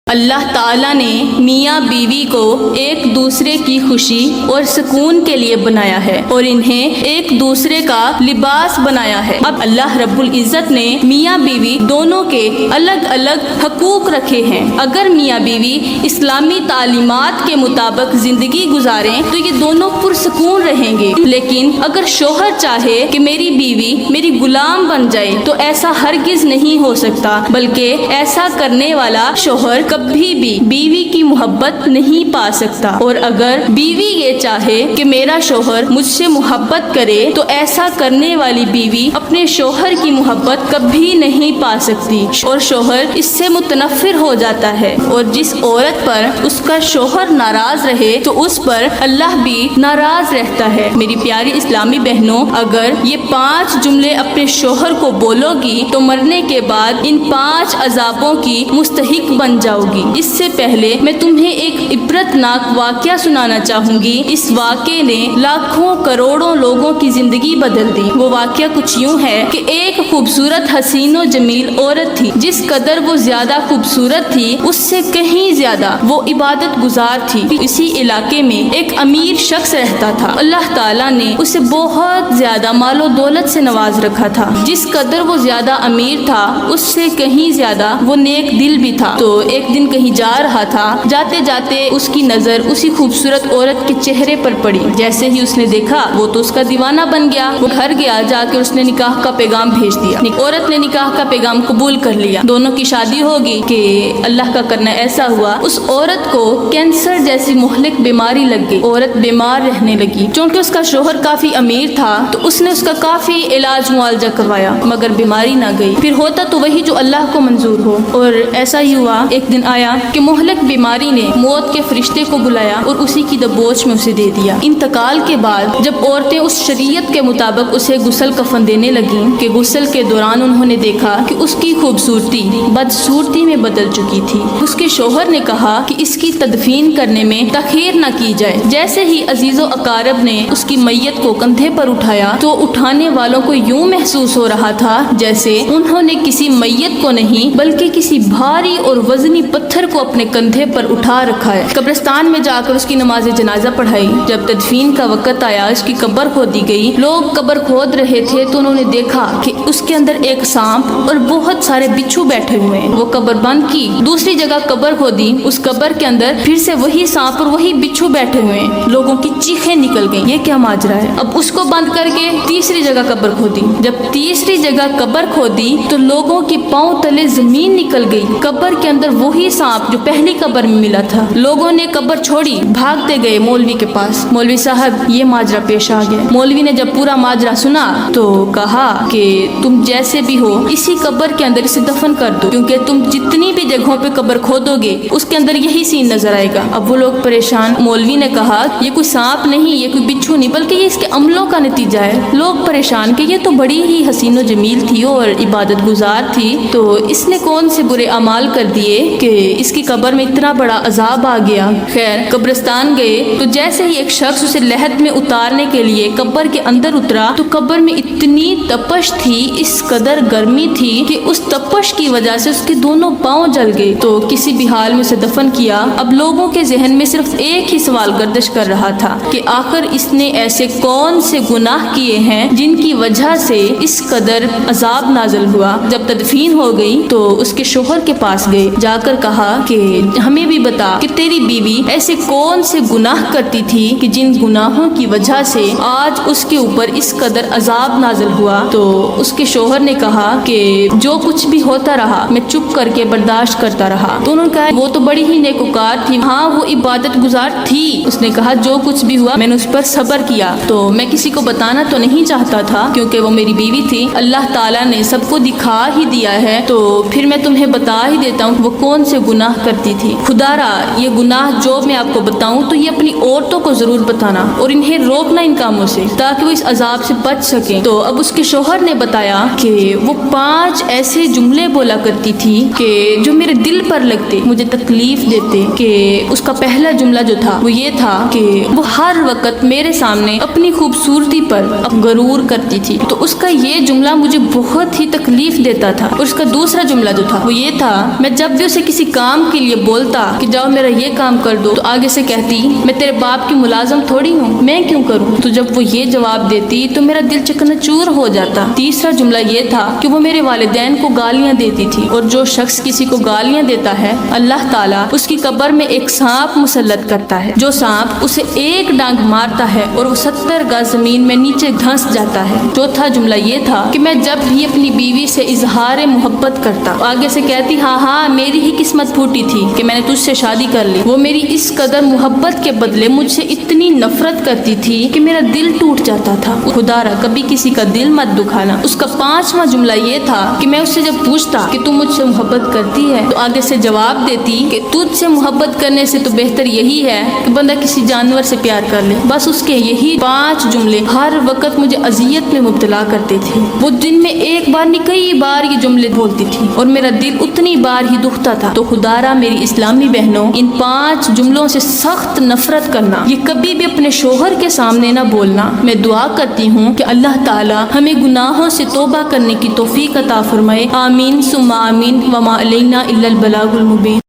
اللہ تعالیٰ نے میاں بیوی کو ایک دوسرے کی خوشی اور سکون کے لیے بنایا ہے اور انہیں ایک دوسرے کا لباس بنایا ہے۔ اب اللہ رب العزت نے میاں بیوی دونوں کے الگ الگ حقوق رکھے ہیں۔ اگر میاں بیوی اسلامی تعلیمات کے مطابق زندگی گزاریں تو یہ دونوں پرسکون رہیں گے، لیکن اگر شوہر چاہے کہ میری بیوی میری غلام بن جائے تو ایسا ہرگز نہیں ہو سکتا، بلکہ ایسا کرنے والا شوہر کبھی بھی بیوی کی محبت نہیں پا سکتا، اور اگر بیوی یہ چاہے کہ میرا شوہر مجھ سے محبت کرے تو ایسا کرنے والی بیوی اپنے شوہر کی محبت کبھی نہیں پا سکتی، اور شوہر اس سے متنفر ہو جاتا ہے، اور جس عورت پر اس کا شوہر ناراض رہے تو اس پر اللہ بھی ناراض رہتا ہے۔ میری پیاری اسلامی بہنوں، اگر یہ 5 جملے اپنے شوہر کو بولو گی تو مرنے کے بعد ان 5 عذابوں کی مستحق بن جاؤ گی۔ اس سے پہلے میں تمہیں ایک عبرت ناک واقعہ سنانا چاہوں گی۔ اس واقعے نے لاکھوں کروڑوں لوگوں کی زندگی بدل دی۔ وہ واقعہ کچھ یوں ہے کہ ایک خوبصورت حسین و جمیل عورت تھی۔ جس قدر وہ زیادہ خوبصورت تھی اس سے کہیں زیادہ وہ عبادت گزار تھی۔ اسی علاقے میں ایک امیر شخص رہتا تھا۔ اللہ تعالیٰ نے اسے بہت زیادہ مال و دولت سے نواز رکھا تھا۔ جس قدر وہ زیادہ امیر تھا اس سے کہیں زیادہ وہ نیک دل بھی تھا۔ تو ایک دن کہیں جا رہا تھا، جاتے جاتے اس کی نظر اسی خوبصورت عورت کے چہرے پر پڑی۔ جیسے ہی اس نے دیکھا وہ تو اس کا دیوانہ بن گیا۔ وہ گھر گیا، جا کے اس نے نکاح کا پیغام بھیج دیا۔ عورت نے نکاح کا پیغام قبول کر لیا، دونوں کی شادی ہوگی کہ اللہ کا کرنا ایسا ہوا اس عورت کو کینسر جیسی مہلک بیماری لگ گئی۔ عورت بیمار رہنے لگی۔ چونکہ اس کا شوہر کافی امیر تھا تو اس نے اس کا کافی علاج معالجہ کروایا، مگر بیماری نہ گئی۔ پھر ہوتا تو وہی جو اللہ کو منظور ہو، اور ایسا ہی ہوا۔ ایک دن آیا کہ مہلک بیماری نے موت کے فرشتے کو بلایا اور اسی کی دبوچ میں اسے دے دیا۔ انتقال کے بعد جب عورتیں اس شریعت کے مطابق اسے غسل کفن دینے لگیں کہ غسل کے دوران انہوں نے دیکھا کہ اس کی خوبصورتی بدصورتی میں بدل چکی تھی۔ اس کے شوہر نے کہا کہ اس کی تدفین کرنے میں تاخیر نہ کی جائے۔ جیسے ہی عزیز و اقارب نے اس کی میت کو کندھے پر اٹھایا تو اٹھانے والوں کو یوں محسوس ہو رہا تھا جیسے انہوں نے کسی میت کو نہیں بلکہ کسی بھاری اور وزنی پتھر کو اپنے کندھے پر اٹھا رکھا ہے۔ قبرستان میں جا کر اس کی نماز جنازہ پڑھائی۔ جب تدفین کا وقت آیا، اس کی قبر کھودی گئی۔ لوگ قبر کھود رہے تھے تو انہوں نے دیکھا کہ اس کے اندر ایک سانپ اور بہت سارے بچھو بیٹھے ہوئے ہیں۔ وہ قبر بند کی، دوسری جگہ قبر کھودی، اس قبر کے اندر پھر سے وہی سانپ اور وہی بچھو بیٹھے ہوئے ہیں۔ لوگوں کی چیخیں نکل گئیں، یہ کیا ماجرا ہے؟ اب اس کو بند کر کے تیسری جگہ قبر کھودی۔ جب تیسری جگہ قبر کھودی تو لوگوں کی پاؤں تلے زمین نکل گئی۔ قبر کے اندر وہی سانپ جو پہلی قبر میں ملا تھا۔ لوگوں نے قبر چھوڑی، بھاگتے گئے مولوی کے پاس۔ مولوی صاحب، یہ ماجرا پیش آ گیا۔ مولوی نے جب پورا ماجرا سنا تو کہا کہ تم جیسے بھی ہو اسی قبر کے اندر اسے دفن کر دو، کیونکہ تم جتنی بھی جگہوں پہ قبر کھودو گے اس کے اندر یہی سین نظر آئے گا۔ اب وہ لوگ پریشان۔ مولوی نے کہا یہ کوئی سانپ نہیں، یہ کوئی بچھو نہیں، بلکہ یہ اس کے عملوں کا نتیجہ ہے۔ لوگ پریشان کہ یہ تو بڑی ہی حسین و جمیل تھی اور عبادت گزار تھی، تو اس نے کون سے برے اعمال کر دیے کہ اس کی قبر میں اتنا بڑا عذاب آ گیا۔ خیر، قبرستان گئے تو جیسے ہی ایک شخص اسے لحد میں اتارنے کے لیے قبر کے اندر اترا تو قبر میں اتنی تپش تھی، اس قدر گرمی تھی کہ اس تپش کی وجہ سے اس کے دونوں پاؤں جل گئے۔ تو کسی بھی حال میں اسے دفن کیا۔ اب لوگوں کے ذہن میں صرف ایک ہی سوال گردش کر رہا تھا کہ آخر اس نے ایسے کون سے گناہ کیے ہیں جن کی وجہ سے اس قدر عذاب نازل ہوا۔ جب تدفین ہو گئی تو اس کے شوہر کے پاس گئے، جا کر کہا کہ ہمیں بھی بتا کہ تیری بیوی ایسے کون سے گناہ کرتی تھی کہ جن گناہوں کی وجہ سے آج اس کے اوپر اس قدر عذاب نازل ہوا۔ تو اس کے شوہر نے کہا کہ جو کچھ بھی ہوتا رہا میں چپ کر کے برداشت کرتا رہا۔ تو انہوں نے کہا وہ تو بڑی ہی نیکوکار تھی، ہاں وہ عبادت گزار تھی۔ اس نے کہا جو کچھ بھی ہوا میں نے اس پر صبر کیا، تو میں کسی کو بتانا تو نہیں چاہتا تھا کیونکہ وہ میری بیوی تھی۔ اللہ تعالیٰ نے سب کو دکھا ہی دیا ہے تو پھر میں تمہیں بتا ہی دیتا ہوں وہ کون سے گناہ کرتی تھی۔ خدا را یہ گناہ جو میں آپ کو بتاؤں تو یہ اپنی عورتوں کو ضرور بتانا اور انہیں روکنا ان کاموں سے تاکہ وہ اس عذاب سے بچ سکیں۔ تو اب اس کے شوہر نے بتایا کہ وہ 5 ایسے جملے بولا کرتی تھی کہ جو میرے دل پر لگتے، مجھے تکلیف دیتے۔ کہ اس کا پہلا جملہ جو تھا وہ یہ تھا کہ وہ ہر وقت میرے سامنے اپنی خوبصورتی پر غرور کرتی تھی۔ تو اس کا یہ جملہ مجھے بہت ہی تکلیف دیتا تھا۔ اور اس کا دوسرا جملہ جو تھا وہ یہ تھا، میں جب بھی اسے کسی کسی کام کے لیے بولتا کہ جاؤ میرا یہ کام کر دو، تو آگے سے کہتی میں تیرے باپ کی ملازم تھوڑی ہوں، میں کیوں کروں؟ تو جب وہ یہ جواب دیتی تو میرا دل چکنا چور ہو جاتا۔ تیسرا جملہ یہ تھا کہ وہ میرے والدین کو گالیاں دیتی تھی، اور جو شخص کسی کو گالیاں دیتا ہے اللہ تعالیٰ اس کی قبر میں ایک سانپ مسلط کرتا ہے، جو سانپ اسے ایک ڈانگ مارتا ہے اور وہ 70 گز زمین میں نیچے دھنس جاتا ہے۔ چوتھا جملہ یہ تھا کہ میں جب بھی اپنی بیوی سے اظہار محبت کرتا، آگے سے کہتی ہاں ہاں میری ہی قسمت پھوٹی تھی کہ میں نے تجھ سے شادی کر لی۔ وہ میری اس قدر محبت کے بدلے مجھ سے اتنی نفرت کرتی تھی کہ میرا دل ٹوٹ جاتا تھا۔ خدا را کبھی کسی کا دل مت دکھانا۔ اس کا پانچواں جملہ یہ تھا کہ میں اس سے جب پوچھتا کہ تم مجھ سے محبت کرتی ہے تو آگے سے جواب دیتی کہ تجھ سے محبت کرنے سے تو بہتر یہی ہے کہ بندہ کسی جانور سے پیار کر لے۔ بس اس کے یہی 5 جملے ہر وقت مجھے اذیت میں مبتلا کرتے تھے۔ وہ دن میں ایک بار نہیں کئی بار یہ جملے بولتی تھی اور میرا دل اتنی بار ہی دکھتا تھا۔ تو خدا را میری اسلامی بہنوں، ان 5 جملوں سے سخت نفرت کرنا، یہ کبھی بھی اپنے شوہر کے سامنے نہ بولنا۔ میں دعا کرتی ہوں کہ اللہ تعالی ہمیں گناہوں سے توبہ کرنے کی توفیق عطا فرمائے، آمین ثم آمین، وما علینا الا البلاغ المبین۔